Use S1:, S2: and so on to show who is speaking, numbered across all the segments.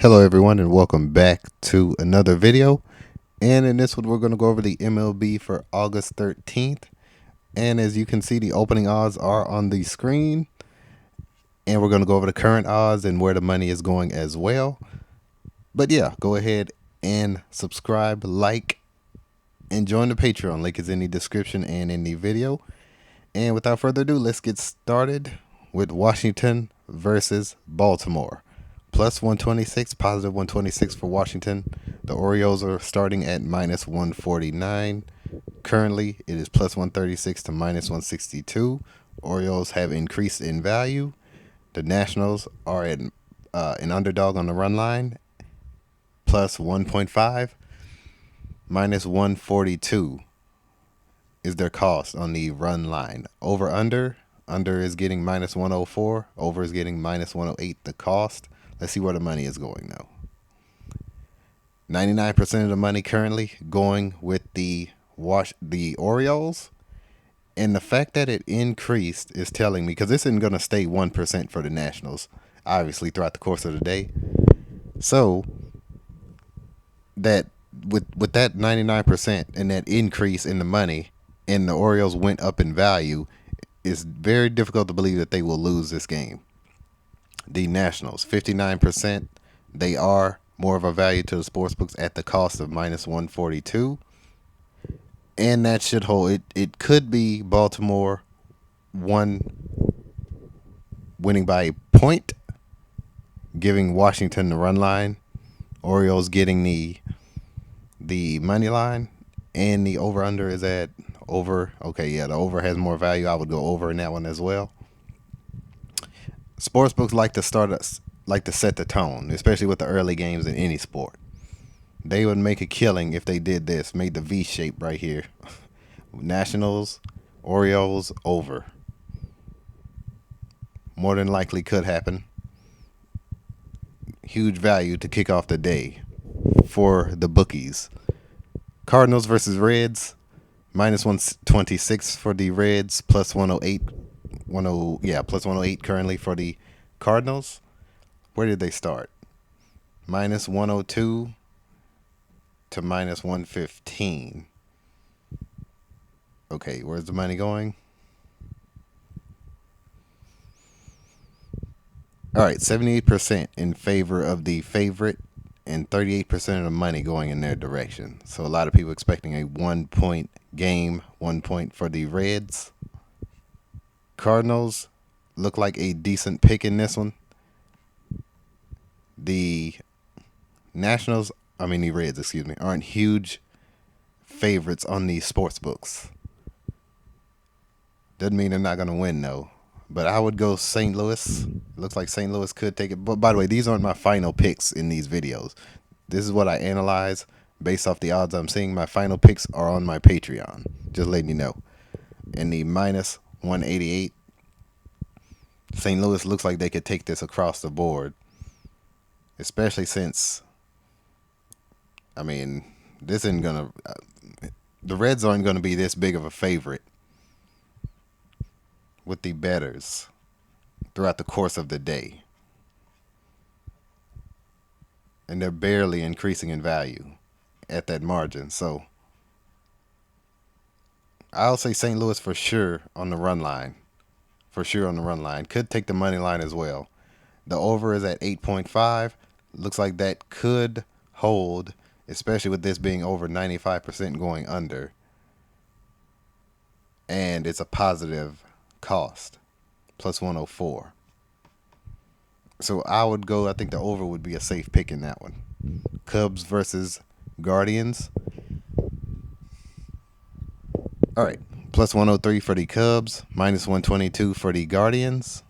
S1: Hello everyone and welcome back to another video. And in this one we're going to go over the MLB for August 13th. And as you can see, the opening odds are on the screen. And we're going to go over the current odds and where the money is going as well. But yeah, go ahead and subscribe, like, and join the Patreon. Link is in the description and in the video. And without further ado, let's get started with Washington versus Baltimore. Plus 126, positive 126 for Washington. The Orioles are starting at minus 149. Currently, it is plus 136 to minus 162. Orioles have increased in value. The Nationals are at an underdog on the run line, plus 1.5. Minus 142 is their cost on the run line. Over under is getting minus 104. Over is getting minus 108. The cost. Let's see where the money is going though. 99% of the money currently going with the Orioles. And the fact that it increased is telling me, because this isn't going to stay 1% for the Nationals, obviously, throughout the course of the day. So that with that 99% and that increase in the money, and the Orioles went up in value, it's very difficult to believe that they will lose this game. The Nationals, 59%, they are more of a value to the sportsbooks at the cost of minus 142. And that should hold. It could be Baltimore winning by a point, giving Washington the run line. Orioles getting the money line, and the over-under is at over. Okay, yeah, the over has more value. I would go over in that one as well. Sportsbooks like to set the tone, especially with the early games in any sport. They would make a killing if they did this, made the V shape right here. Nationals, Orioles, over. More than likely could happen. Huge value to kick off the day for the bookies. Cardinals versus Reds, minus 126 for the Reds, plus 108. Plus 108 currently for the Cardinals. Where did they start? Minus 102 to minus 115. Okay, where's the money going? All right, 78% in favor of the favorite and 38% of the money going in their direction. So a lot of people expecting a 1-point game, 1 point for the Reds. Cardinals look like a decent pick in this one. The Reds, aren't huge favorites on these sports books. Doesn't mean they're not going to win, though. But I would go St. Louis. Looks like St. Louis could take it. But by the way, these aren't my final picks in these videos. This is what I analyze based off the odds I'm seeing. My final picks are on my Patreon. Just letting you know. And the minus 188. St. Louis looks like they could take this across the board. Especially since, this isn't going to... the Reds aren't going to be this big of a favorite with the bettors throughout the course of the day. And they're barely increasing in value at that margin. So I'll say St. Louis for sure on the run line. Could take the money line as well. The over is at 8.5. Looks like that could hold, especially with this being over 95% going under. And it's a positive cost, plus 104. So I would go, I think the over would be a safe pick in that one. Cubs versus Guardians. All right, plus 103 for the Cubs, minus 122 for the Guardians.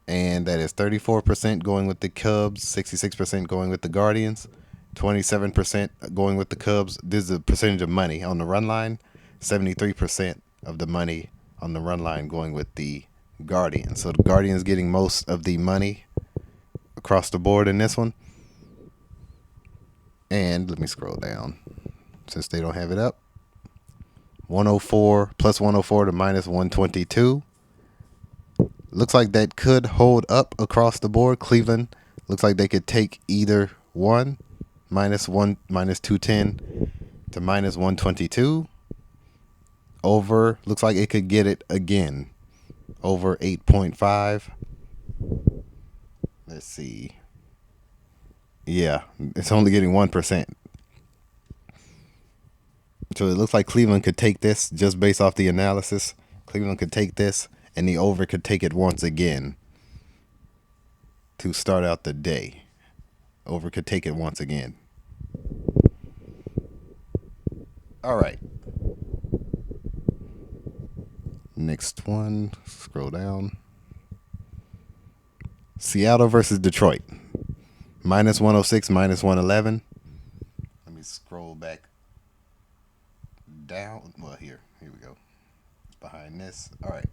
S1: And that is 34% going with the Cubs, 66% going with the Guardians, 27% going with the Cubs. This is the percentage of money on the run line. 73% of the money on the run line going with the Guardians. So the Guardians getting most of the money across the board in this one. And let me scroll down since they don't have it up. 104 plus 104 to minus 122. Looks like that could hold up across the board. Cleveland Looks like they could take either one, minus 210 to minus 122. Over, looks like it could get it again. Over 8.5. Let's see. Yeah, it's only getting 1%. So it looks like Cleveland could take this just based off the analysis. Cleveland could take this, and the over could take it once again to start out the day. Over could take it once again. All right. Next one. Scroll down. Seattle versus Detroit. Minus 106, minus 111. Let me scroll back down. Well, here we go. It's behind this. All right.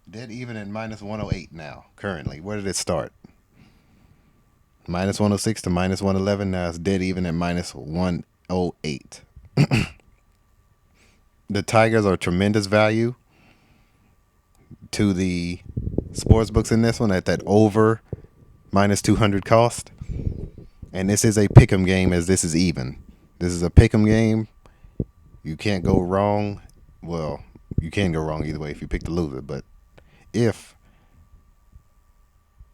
S1: Dead even at minus 108 now, currently. Where did it start? Minus 106 to minus 111. Now it's dead even at minus 108. The Tigers are tremendous value to the sports books in this one at that over minus 200 cost. And this is a pick'em game, as this is even. This is a pick'em game. You can't go wrong. Well, you can go wrong either way if you pick the loser. But if,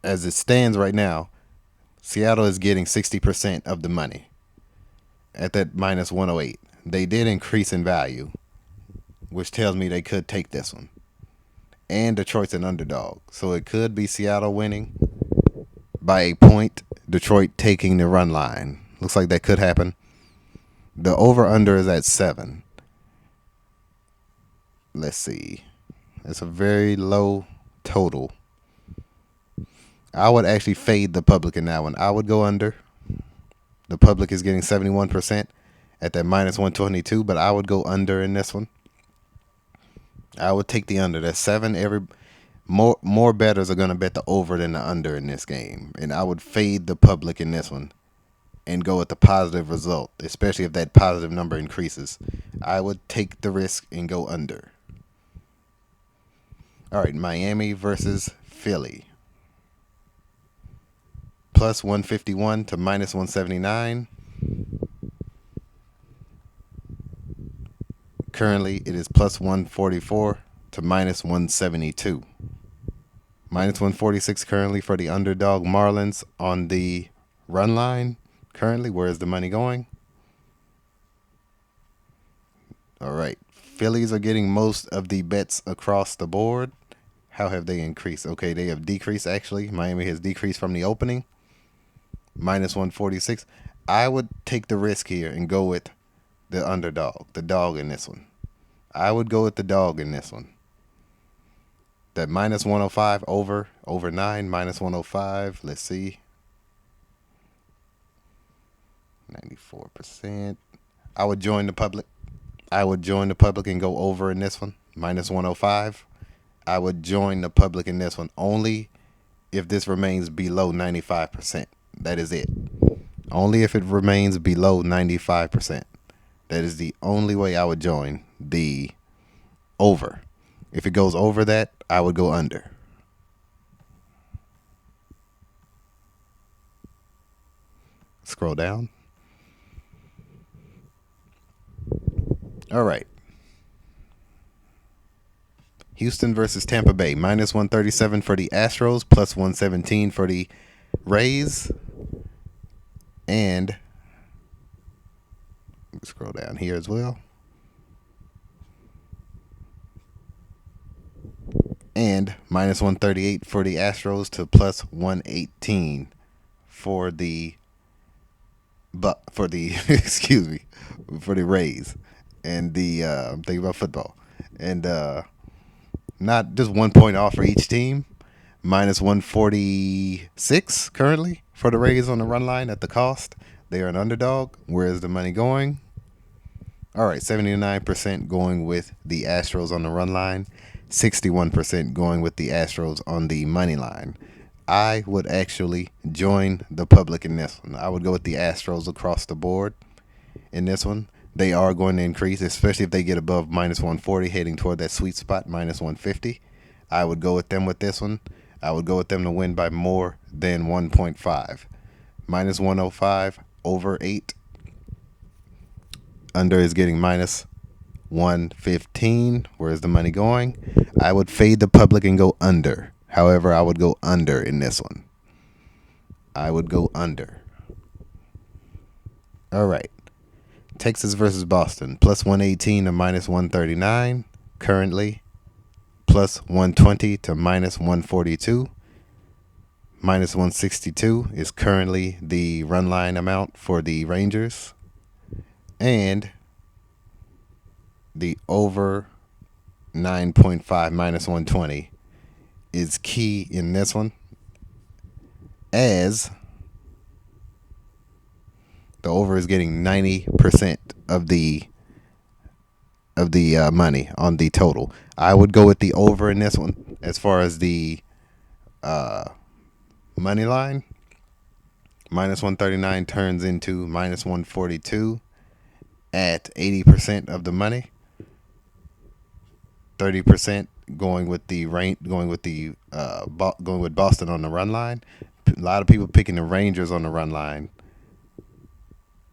S1: as it stands right now, Seattle is getting 60% of the money at that minus 108. They did increase in value, which tells me they could take this one. And Detroit's an underdog. So it could be Seattle winning by a point, Detroit taking the run line. Looks like that could happen. The over-under is at 7. Let's see. It's a very low total. I would actually fade the public in that one. I would go under. The public is getting 71% at that minus 122, but I would go under in this one. I would take the under. That's 7. More bettors are going to bet the over than the under in this game. And I would fade the public in this one and go with the positive result, especially if that positive number increases. I would take the risk and go under. All right, Miami versus Philly. Plus 151 to minus 179. Currently, it is plus 144 to minus 172. Minus 146 currently for the underdog Marlins on the run line. Currently, where is the money going? All right. Phillies are getting most of the bets across the board. How have they increased? Okay, they have decreased actually. Miami has decreased from the opening. Minus 146. I would take the risk here and go with the underdog, the dog in this one. I would go with the dog in this one. That minus 105 over 9, minus 105. Let's see. 94%. I would join the public. And go over in this one. Minus 105. I would join the public in this one only if this remains below 95%. That is it. Only if it remains below 95%. That is the only way I would join the over. If it goes over that, I would go under. Scroll down. All right. Houston versus Tampa Bay. Minus 137 for the Astros. Plus 117 for the Rays. And scroll down here as well. And minus 138 for the Astros to plus 118 for the excuse me, for the Rays. And the I'm thinking about football. And not just 1 point off for each team. Minus 146 currently for the Rays on the run line at the cost. They are an underdog. Where is the money going? All right, 79% going with the Astros on the run line. 61% going with the Astros on the money line. I would actually join the public in this one. I would go with the Astros across the board in this one. They are going to increase, especially if they get above minus 140, heading toward that sweet spot, minus 150. I would go with them with this one. I would go with them to win by more than 1.5. Minus 105, over 8. Under is getting minus 115. Where's the money going? I would fade the public and go under. However, I would go under in this one. I would go under. All right. Texas versus Boston. Plus 118 to minus 139. Currently, plus 120 to minus 142. Minus 162 is currently the run line amount for the Rangers. And the over 9.5 minus 120 is key in this one, as the over is getting 90% of the money on the total. I would go with the over in this one. As far as the money line, minus 139 turns into minus 142 at 80% of the money. 30% going with Boston on the run line. A lot of people picking the Rangers on the run line,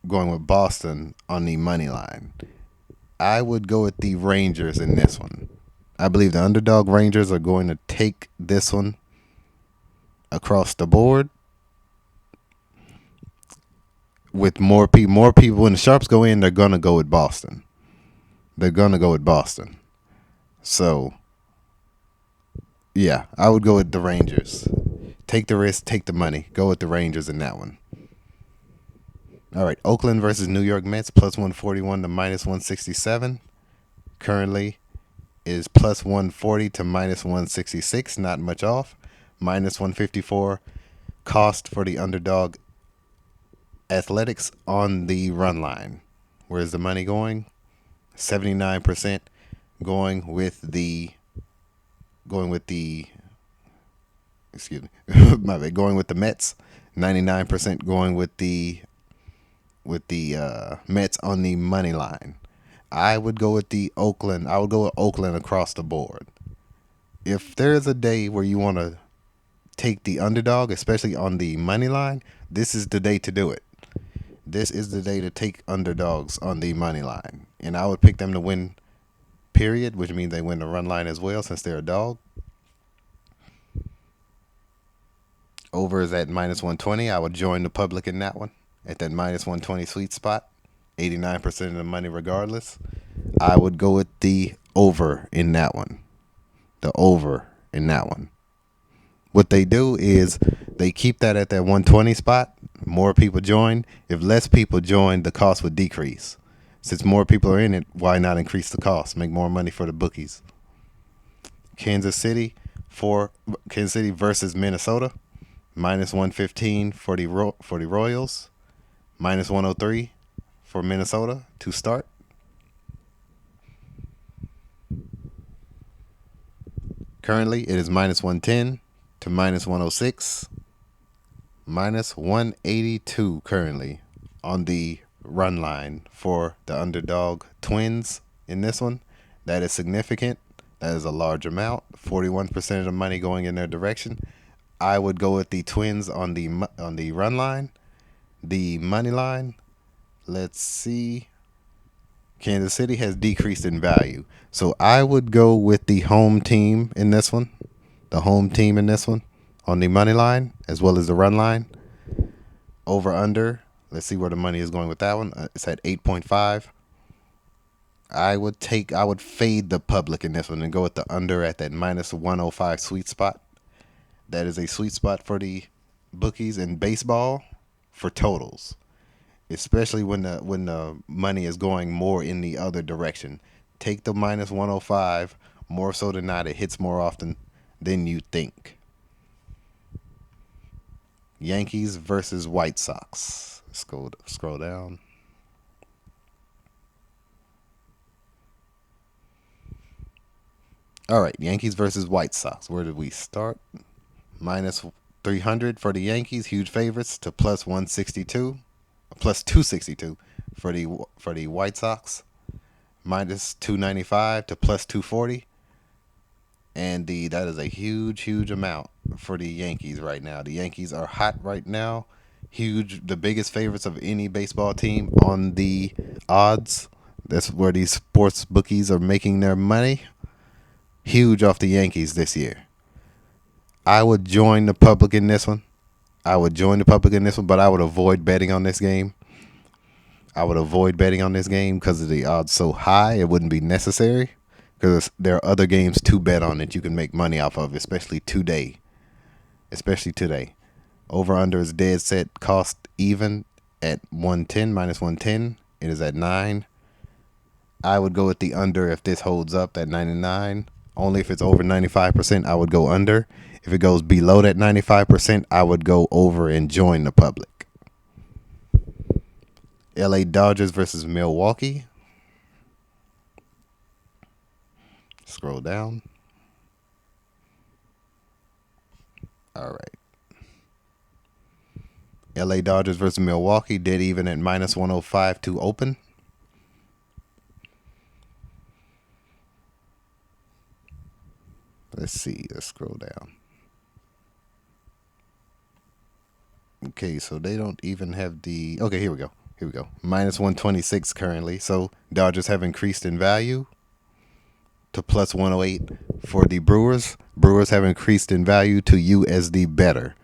S1: going with Boston on the money line. I would go with the Rangers in this one. I believe the underdog Rangers are going to take this one across the board. With more people, when the sharps go in, they're gonna go with Boston. So, yeah, I would go with the Rangers. Take the risk, take the money. Go with the Rangers in that one. All right, Oakland versus New York Mets, plus 141 to minus 167. Currently is plus 140 to minus 166, not much off. Minus 154 cost for the underdog Athletics on the run line. Where's the money going? 79% going with the excuse me, my bad, going with the Mets. 99% going with the Mets on the money line. I would go with Oakland across the board. If there's a day where you want to take the underdog, especially on the money line, this is the day to do it. This is the day to take underdogs on the money line. And I would pick them to win, period, which means they win the run line as well since they're a dog. Over is at minus 120. I would join the public in that one at that minus 120 sweet spot. 89% of the money regardless. I would go with the over in that one. The over in that one. What they do is they keep that at that 120 spot. More people join. If less people join, the cost would decrease. Since more people are in it, why not increase the cost? Make more money for the bookies. Kansas City versus Minnesota. Minus 115 for the Royals. Minus 103 for Minnesota to start. Currently, it is minus 110 to minus 106. Minus 182 currently on the run line for the underdog Twins in this one. That is significant. That is a large amount. 41% of the money going in their direction. I would go with the Twins on the run line. The money line, let's see. Kansas City has decreased in value. So I would go with the home team in this one. The home team in this one on the money line as well as the run line. Over under. Let's see where the money is going with that one. It's at 8.5. I would fade the public in this one and go with the under at that minus 105 sweet spot. That is a sweet spot for the bookies in baseball for totals, especially when the money is going more in the other direction. Take the minus 105. More so than not, it hits more often than you think. Yankees versus White Sox. Scroll down. All right, Yankees versus White Sox. Where did we start? Minus 300 for the Yankees, huge favorites, to plus 162, plus 262 for the White Sox. Minus 295 to plus 240. And that is a huge amount for the Yankees right now. The Yankees are hot right now. Huge, the biggest favorites of any baseball team on the odds. That's where these sports bookies are making their money. Huge off the Yankees this year. I would join the public in this one. But I would avoid betting on this game. Because the odds so high. It wouldn't be necessary because there are other games to bet on that you can make money off of, especially today. Over under is dead set cost even at 110 minus 110. It is at 9. I would go with the under if this holds up at 99. Only if it's over 95%, I would go under. If it goes below that 95%, I would go over and join the public. LA Dodgers versus Milwaukee. Scroll down. All right. LA Dodgers versus Milwaukee, dead even at minus 105 to open. Let's see. Let's scroll down. Okay, so they don't even have the... Okay, here we go. Minus 126 currently. So Dodgers have increased in value to plus 108 for the Brewers. Brewers have increased in value to USD better.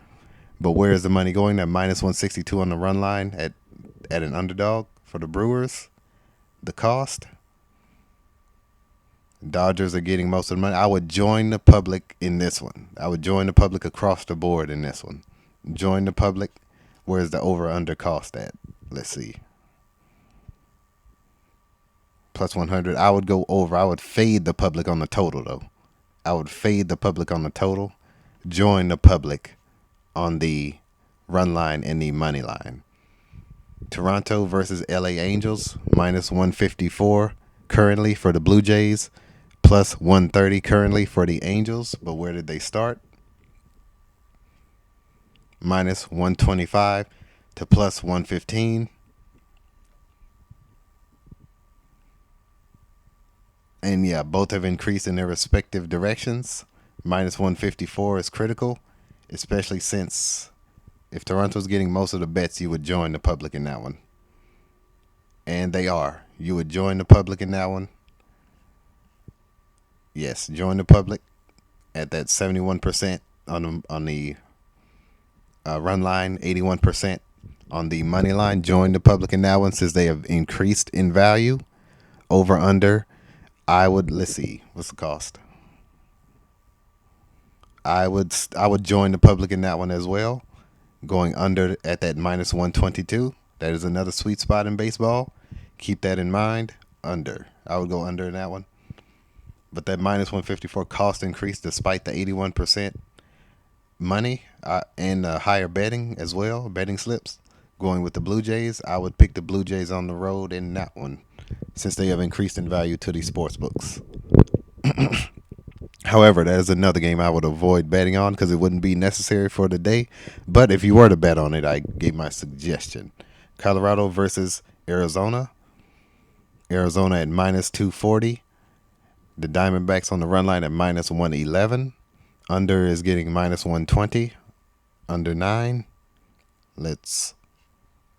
S1: But where is the money going? At minus 162 on the run line at an underdog for the Brewers. The cost. Dodgers are getting most of the money. I would join the public in this one. I would join the public across the board in this one. Join the public. Where's the over-under cost at? Let's see. Plus 100. I would go over. I would fade the public on the total, though. Join the public on the run line and the money line. Toronto versus LA Angels, minus 154 currently for the Blue Jays, plus 130 currently for the Angels. But where did they start? Minus 125 to plus 115. And yeah, both have increased in their respective directions. Minus 154 is critical, especially since if Toronto's getting most of the bets, you would join the public in that one. And they are. You would join the public in that one. Yes, join the public at that 71% on the run line, 81% on the money line. Join the public in that one since they have increased in value. Over under, let's see, what's the cost? I would join the public in that one as well. Going under at that minus 122. That is another sweet spot in baseball. Keep that in mind. Under. I would go under in that one. But that minus 154 cost increase despite the 81% money and higher betting as well, betting slips. Going with the Blue Jays, I would pick the Blue Jays on the road in that one since they have increased in value to these sports books. However, that is another game I would avoid betting on because it wouldn't be necessary for the day. But if you were to bet on it, I gave my suggestion. Colorado versus Arizona. Arizona at minus 240. The Diamondbacks on the run line at minus 111. Under is getting minus 120. Under 9.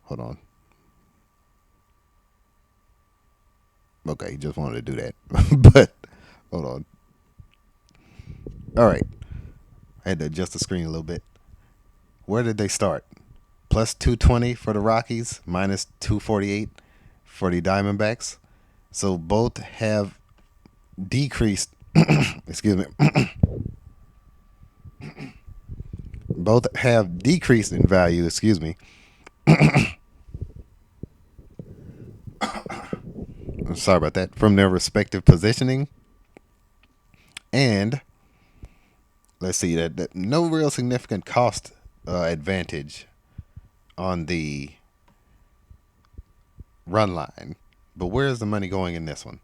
S1: Hold on. Okay, just wanted to do that. But, hold on. All right. I had to adjust the screen a little bit. Where did they start? Plus 220 for the Rockies, minus 248 for the Diamondbacks. So both have decreased. Excuse me. Both have decreased in value. Excuse me. I'm sorry about that. From their respective positioning. And let's see that no real significant cost advantage on the run line. But where is the money going in this one?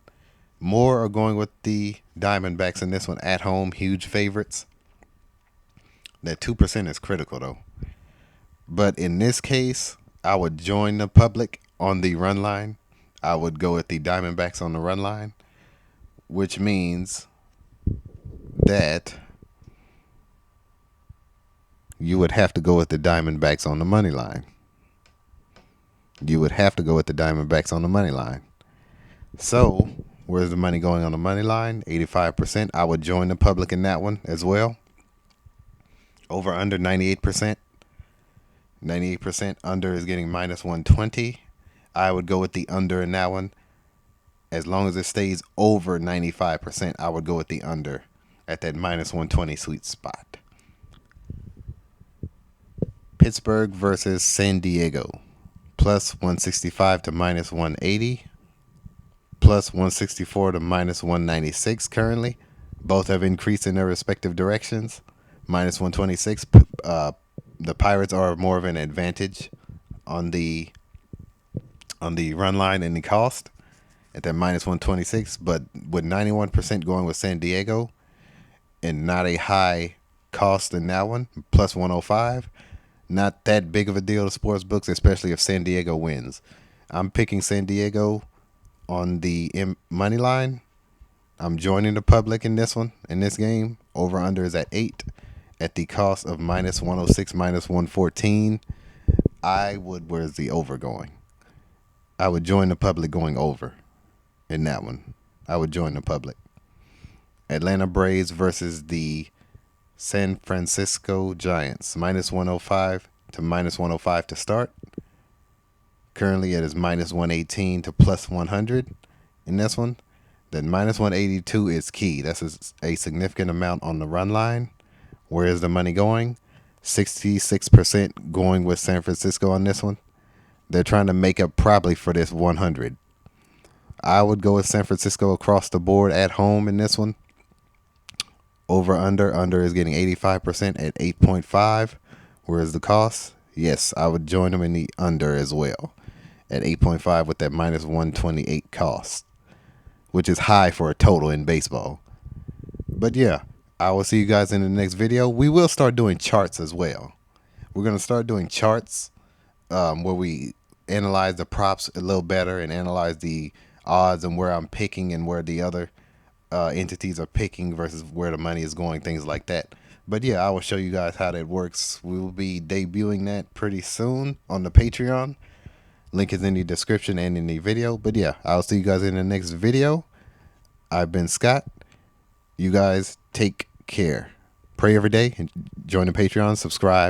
S1: More are going with the Diamondbacks in this one at home, huge favorites. That 2% is critical though. But in this case, I would join the public on the run line. I would go with the Diamondbacks on the run line, which means that, you would have to go with the Diamondbacks on the money line. You would have to go with the Diamondbacks on the money line. So, where's the money going on the money line? 85%. I would join the public in that one as well. Over under 98%. 98% under is getting minus 120. I would go with the under in that one. As long as it stays over 95%, I would go with the under at that minus 120 sweet spot. Pittsburgh versus San Diego. Plus 165 to minus 180. Plus 164 to minus 196 currently. Both have increased in their respective directions. Minus 126. The Pirates are more of an advantage on the run line and the cost at that minus 126. But with 91% going with San Diego and not a high cost in that one, plus 105, not that big of a deal to sports books, especially if San Diego wins. I'm picking San Diego on the money line. I'm joining the public in this one, in this game. Over under is at 8 at the cost of minus 106, minus 114. Where's the over going? I would join the public going over in that one. I would join the public. Atlanta Braves versus the San Francisco Giants. Minus 105 to minus 105 to start. Currently it is minus 118 to plus 100 in this one. Then minus 182 is key. That's a significant amount on the run line. Where is the money going? 66% going with San Francisco on this one. They're trying to make up probably for this 100. I would go with San Francisco across the board at home in this one. Over under is getting 85% at 8.5. Where's the cost? Yes, I would join them in the under as well at 8.5 with that minus 128 cost, which is high for a total in baseball. But yeah, I will see you guys in the next video. We will start doing charts as well. We're going to start doing charts where we analyze the props a little better and analyze the odds and where I'm picking and where the other entities are picking versus where the money is going, things like that. But yeah, I will show you guys how that works. We will be debuting that pretty soon on the Patreon. Link is in the description and in the video. But yeah, I'll see you guys in the next video. I've been Scott. You guys take care. Pray every day and join the Patreon. Subscribe.